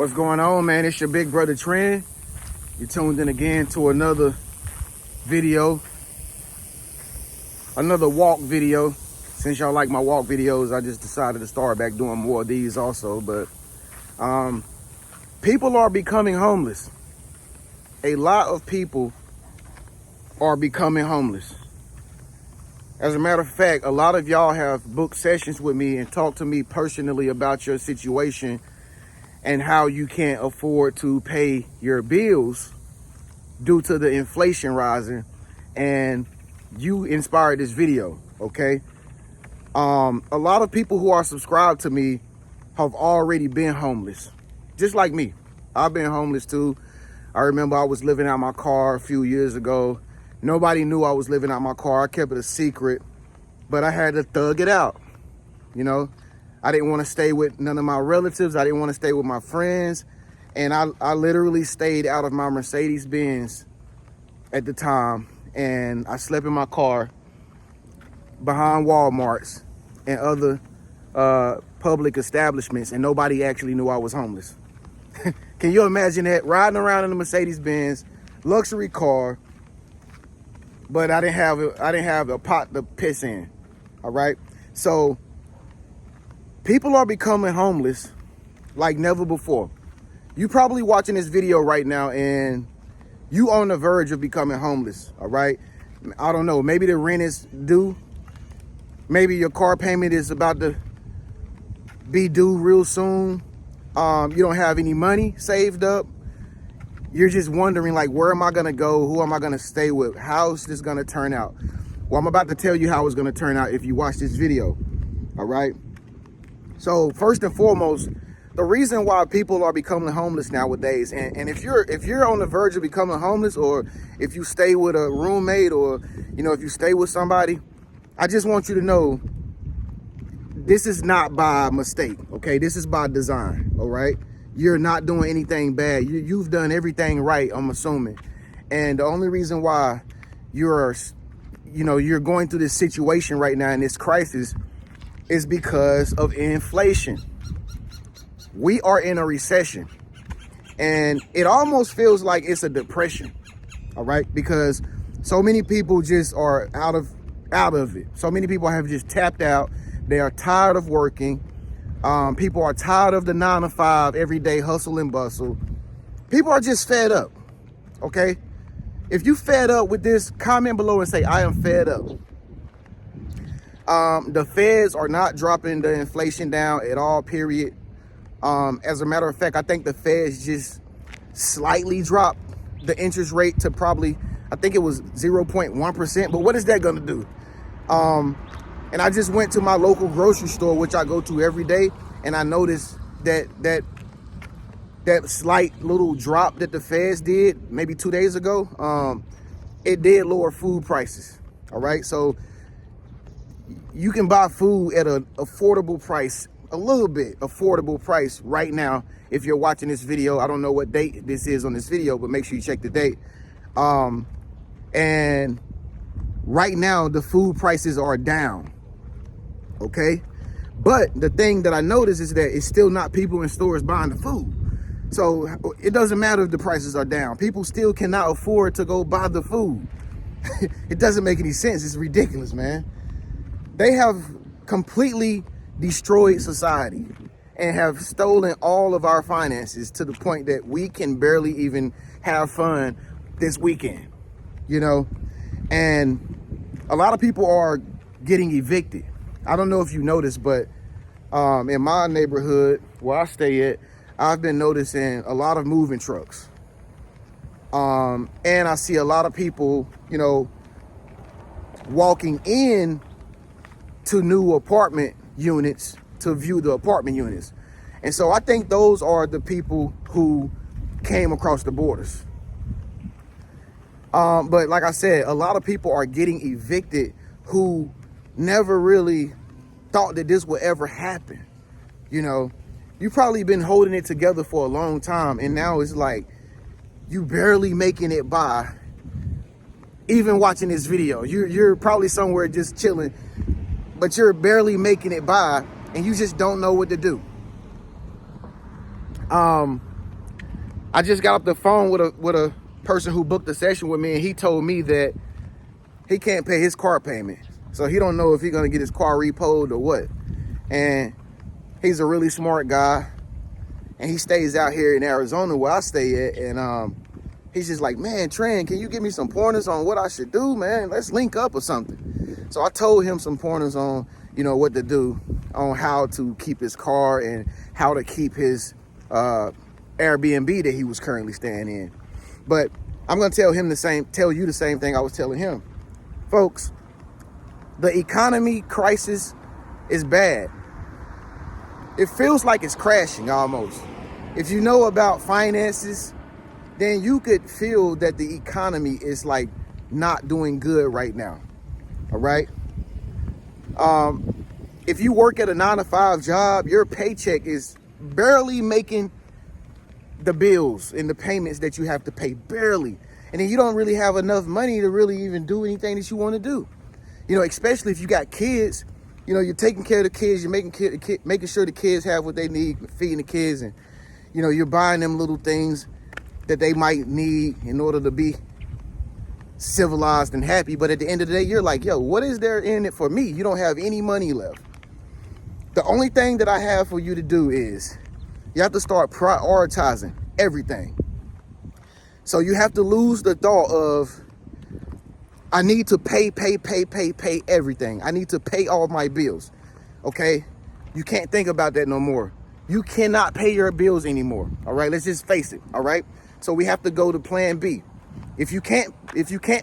What's going on, man? It's your big brother Trend. You tuned in again to another video, another walk video. Since y'all like my walk videos, I just decided to start back doing more of these also. But people are becoming homeless. A lot of people are becoming homeless. As a matter of fact, a lot of y'all have booked sessions with me and talked to me personally about your situation and how you can't afford to pay your bills due to the inflation rising, and you inspired this video, okay? A lot of people who are subscribed to me have already been homeless, just like me. I've been homeless too. I remember I was living out my car a few years ago. Nobody knew I was living out my car. I kept it a secret, but I had to thug it out, you know? I didn't want to stay with none of my relatives. I didn't want to stay with my friends. And I literally stayed out of my Mercedes-Benz at the time. And I slept in my car behind Walmarts and other public establishments. And nobody actually knew I was homeless. Can you imagine that? Riding around in a Mercedes-Benz, luxury car, but I didn't have a pot to piss in. All right. So people are becoming homeless like never before. You probably watching this video right now and you on the verge of becoming homeless, all right? I don't know, maybe the rent is due. Maybe your car payment is about to be due real soon. You don't have any money saved up. You're just wondering, like, where am I gonna go? Who am I gonna stay with? How is this gonna turn out? Well, I'm about to tell you how it's gonna turn out if you watch this video, all right? So first and foremost, the reason why people are becoming homeless nowadays, and if you're on the verge of becoming homeless, or if you stay with a roommate, or if you stay with somebody, I just want you to know this is not by mistake, okay? This is by design, all right? You're not doing anything bad. You've done everything right, I'm assuming. And the only reason why you're going through this situation right now in this crisis is because of inflation. We are in a recession, and it almost feels like it's a depression, all right? Because so many people just are out of it. So many people have just tapped out. They are tired of working. People are tired of the 9-to-5 everyday hustle and bustle. People are just fed up, okay? If you fed up with this, comment below and say, I am fed up. The feds are not dropping the inflation down at all, period. As a matter of fact, I think the feds just slightly dropped the interest rate to probably, I think it was 0.1%, but what is that gonna do? And I just went to my local grocery store, which I go to every day, and I noticed that slight little drop that the feds did maybe 2 days ago, it did lower food prices, all right? So you can buy food at an affordable price, a little bit affordable price right now. If you're watching this video, I don't know what date this is on this video, but make sure you check the date. And right now the food prices are down, okay? But the thing that I noticed is that it's still not people in stores buying the food. So it doesn't matter if the prices are down. People still cannot afford to go buy the food. It doesn't make any sense. It's ridiculous, man. They have completely destroyed society and have stolen all of our finances to the point that we can barely even have fun this weekend, and a lot of people are getting evicted. I don't know if you noticed, but in my neighborhood where I stay at, I've been noticing a lot of moving trucks, and I see a lot of people walking in to new apartment units to view the apartment units. And so I think those are the people who came across the borders. But like I said, a lot of people are getting evicted who never really thought that this would ever happen. You've probably been holding it together for a long time, and now it's like you barely making it by. Even watching this video, you're probably somewhere just chilling, but you're barely making it by, and you just don't know what to do. I just got off the phone with a person who booked a session with me, and he told me that he can't pay his car payment. So he don't know if he's gonna get his car repoed or what. And he's a really smart guy, and he stays out here in Arizona where I stay at. And he's just like, man, Tran, can you give me some pointers on what I should do, man? Let's link up or something. So I told him some pointers on, you know, what to do on how to keep his car and how to keep his Airbnb that he was currently staying in. But I'm gonna tell you the same thing I was telling him. Folks, the economy crisis is bad. It feels like it's crashing almost. If you know about finances, then you could feel that the economy is like not doing good right now. All right. If you work at a 9-to-5 job, your paycheck is barely making the bills and the payments that you have to pay, barely. And then you don't really have enough money to really even do anything that you want to do. You know, especially if you got kids, you know, you're taking care of the kids, you're making sure the kids have what they need, feeding the kids, and, you know, you're buying them little things that they might need in order to be civilized and happy. But at the end of the day, you're like, yo, what is there in it for me? You don't have any money left. The only thing that I have for you to do is you have to start prioritizing everything. So you have to lose the thought of, I need to pay everything. I need to pay all my bills. Okay? You can't think about that no more. You cannot pay your bills anymore. All right? Let's just face it. All right? So we have to go to plan B. If you can't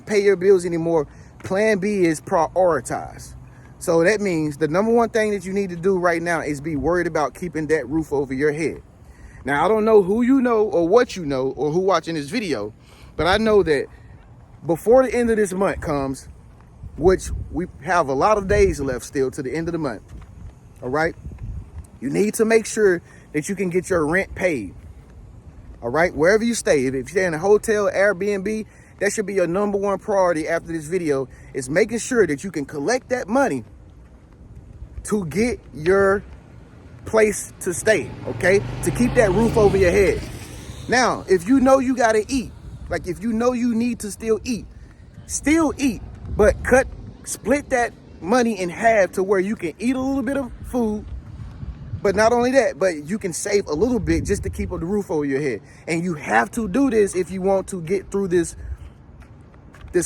pay your bills anymore, plan B is prioritize. So that means the number one thing that you need to do right now is be worried about keeping that roof over your head. Now, I don't know who you know or what you know or who watching this video, but I know that before the end of this month comes, which we have a lot of days left still to the end of the month, all right? You need to make sure that you can get your rent paid, all right? Wherever you stay, if you stay in a hotel, Airbnb, that should be your number one priority after this video, is making sure that you can collect that money to get your place to stay, okay? To keep that roof over your head. Now, if you know you gotta eat, like if you know you need to still eat, but split that money in half to where you can eat a little bit of food, but not only that, but you can save a little bit just to keep the roof over your head. And you have to do this if you want to get through this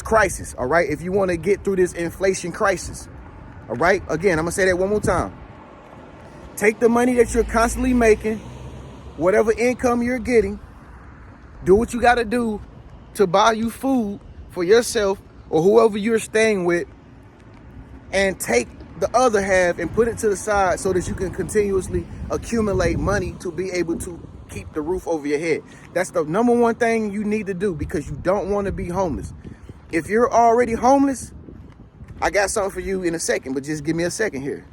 crisis, all right? If you want to get through this inflation crisis, all right? Again, I'm gonna say that one more time. Take the money that you're constantly making, whatever income you're getting, do what you gotta do to buy you food for yourself or whoever you're staying with, and take the other half and put it to the side so that you can continuously accumulate money to be able to keep the roof over your head. That's the number one thing you need to do, because you don't want to be homeless. If you're already homeless, I got something for you in a second, but just give me a second here.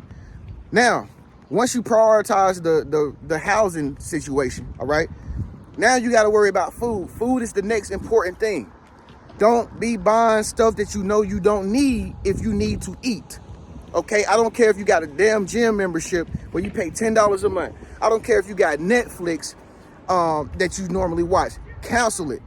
Now, once you prioritize the housing situation, all right, now you got to worry about food. Food is the next important thing. Don't be buying stuff that you know you don't need if you need to eat. Okay, I don't care if you got a damn gym membership where you pay $10 a month. I don't care if you got Netflix that you normally watch. Cancel it.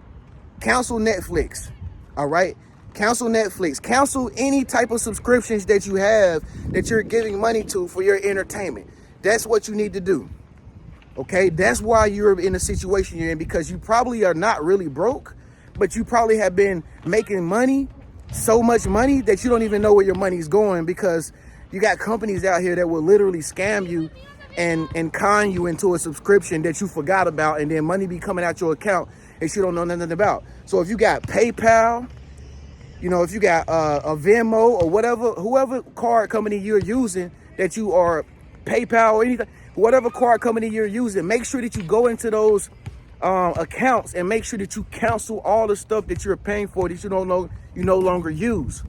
Cancel Netflix. All right? Cancel Netflix. Cancel any type of subscriptions that you have that you're giving money to for your entertainment. That's what you need to do. Okay? That's why you're in the situation you're in, because you probably are not really broke, but you probably have been making money, so much money that you don't even know where your money is going, because you got companies out here that will literally scam you and con you into a subscription that you forgot about, and then money be coming out your account that you don't know nothing about. So if you got PayPal, you know, if you got a Venmo or whoever card company you're using, that you are PayPal or anything, whatever card company you're using, make sure that you go into those accounts and make sure that you cancel all the stuff that you're paying for that you no longer use.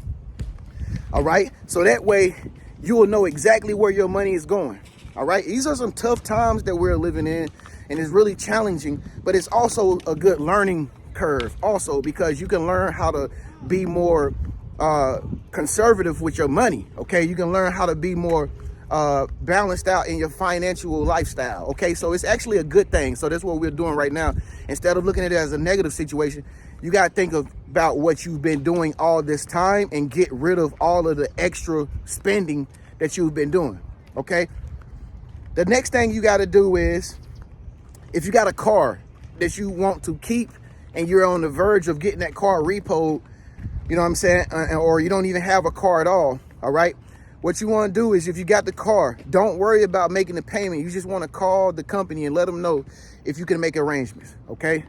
All right, so that way you will know exactly where your money is going. All right, these are some tough times that we're living in, and it's really challenging, but it's also a good learning curve also, because you can learn how to be more conservative with your money. Okay, you can learn how to be more balanced out in your financial lifestyle. Okay, so it's actually a good thing. So that's what we're doing right now. Instead of looking at it as a negative situation, you got to think about what you've been doing all this time and get rid of all of the extra spending that you've been doing. Okay, the next thing you got to do is, if you got a car that you want to keep and you're on the verge of getting that car repoed, you know what I'm saying, or you don't even have a car at all right, what you want to do is, if you got the car, don't worry about making the payment. You just want to call the company and let them know if you can make arrangements. Okay,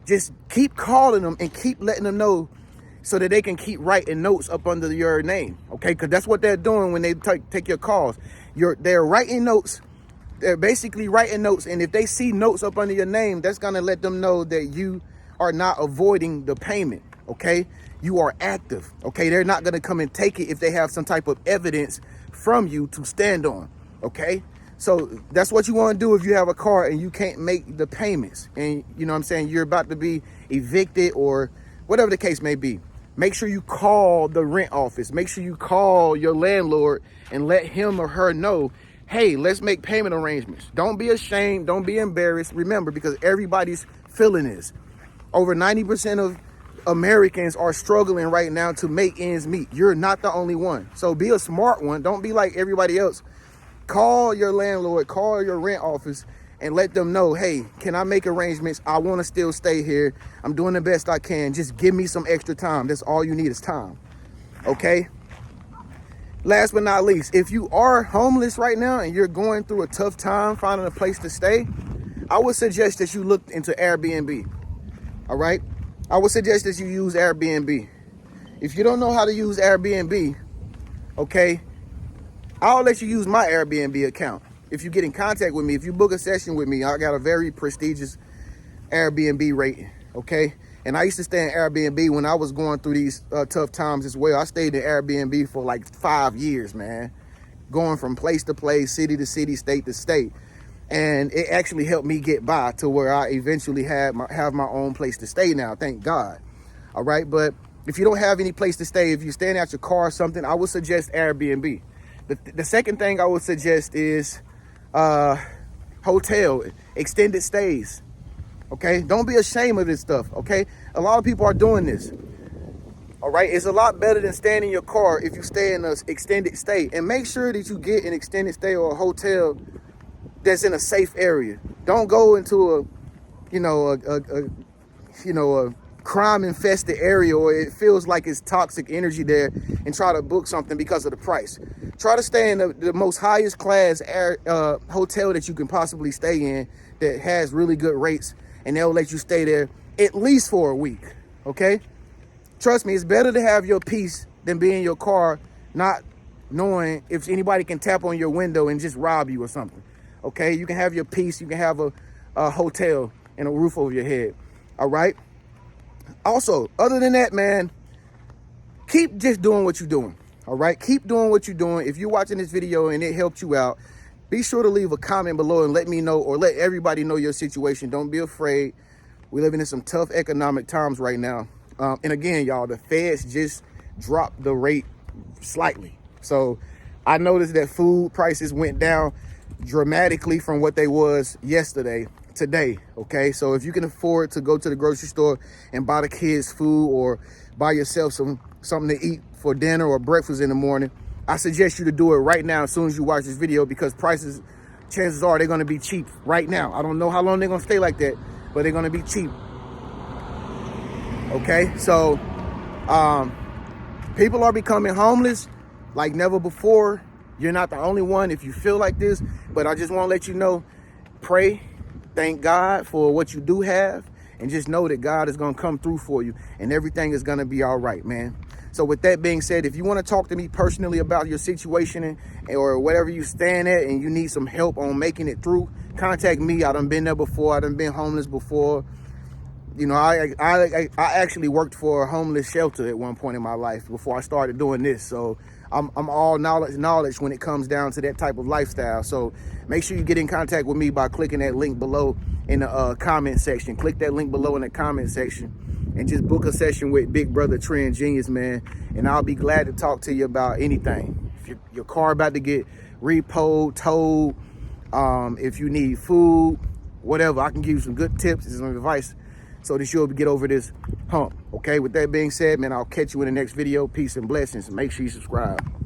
just keep calling them and keep letting them know so that they can keep writing notes up under your name. Okay, because that's what they're doing when they take your calls. They're writing notes. They're basically writing notes, and if they see notes up under your name, that's going to let them know that you are not avoiding the payment. Okay, you are active. Okay, they're not going to come and take it if they have some type of evidence from you to stand on. Okay, so that's what you want to do if you have a car and you can't make the payments, and you know what I'm saying, you're about to be evicted or whatever the case may be. Make sure you call the rent office. Make sure you call your landlord and let him or her know, hey, let's make payment arrangements. Don't be ashamed. Don't be embarrassed. Remember, because everybody's feeling this. Over 90% of Americans are struggling right now to make ends meet. You're not the only one. So be a smart one. Don't be like everybody else. Call your landlord, call your rent office, and let them know, hey, can I make arrangements? I want to still stay here. I'm doing the best I can. Just give me some extra time. That's all you need is time. Okay? Last but not least, if you are homeless right now and you're going through a tough time finding a place to stay, I would suggest that you look into Airbnb. All right? I would suggest that you use Airbnb. If you don't know how to use Airbnb, okay, I'll let you use my Airbnb account. If you get in contact with me, if you book a session with me, I got a very prestigious Airbnb rating, okay? And I used to stay in Airbnb when I was going through these tough times as well. I stayed in Airbnb for like 5 years, man. Going from place to place, city to city, state to state. And it actually helped me get by to where I eventually have my own place to stay now, thank God. All right, but if you don't have any place to stay, if you're staying at your car or something, I would suggest Airbnb. The second thing I would suggest is hotel, extended stays. Okay, don't be ashamed of this stuff. Okay, a lot of people are doing this. All right, it's a lot better than staying in your car if you stay in an extended stay. And make sure that you get an extended stay or a hotel that's in a safe area. Don't go into a crime infested area, or it feels like it's toxic energy there, and try to book something because of the price. Try to stay in the most highest class hotel that you can possibly stay in that has really good rates, and they'll let you stay there at least for a week. Okay, trust me, it's better to have your peace than be in your car not knowing if anybody can tap on your window and just rob you or something. Okay, you can have your peace, you can have a hotel and a roof over your head. All right. Also, other than that, man, keep just doing what you're doing. All right, keep doing what you're doing. If you're watching this video and it helped you out, be sure to leave a comment below and let me know, or let everybody know your situation. Don't be afraid. We're living in some tough economic times right now. And again, y'all, the feds just dropped the rate slightly. So I noticed that food prices went down dramatically from what they was yesterday today. Okay, so if you can afford to go to the grocery store and buy the kids food, or buy yourself something to eat for dinner or breakfast in the morning, I suggest you to do it right now as soon as you watch this video, because prices, chances are they're going to be cheap right now. I don't know how long they're going to stay like that, but they're going to be cheap. Okay, so people are becoming homeless like never before. You're not the only one if you feel like this, but I just want to let you know, pray, thank God for what you do have, and just know that God is going to come through for you, and everything is going to be all right, man. So with that being said, if you want to talk to me personally about your situation or whatever you stand at, and you need some help on making it through, contact me. I done been there before. I done been homeless before. You know, I actually worked for a homeless shelter at one point in my life before I started doing this. So I'm all knowledge when it comes down to that type of lifestyle. So make sure you get in contact with me by clicking that link below in the comment section. Click that link below in the comment section and just book a session with Big Brother Trend Genius, man. And I'll be glad to talk to you about anything. If your car about to get repo, towed. If you need food, whatever, I can give you some good tips and some advice so that you'll get over this hump. Okay, with that being said, man, I'll catch you in the next video. Peace and blessings. Make sure you subscribe.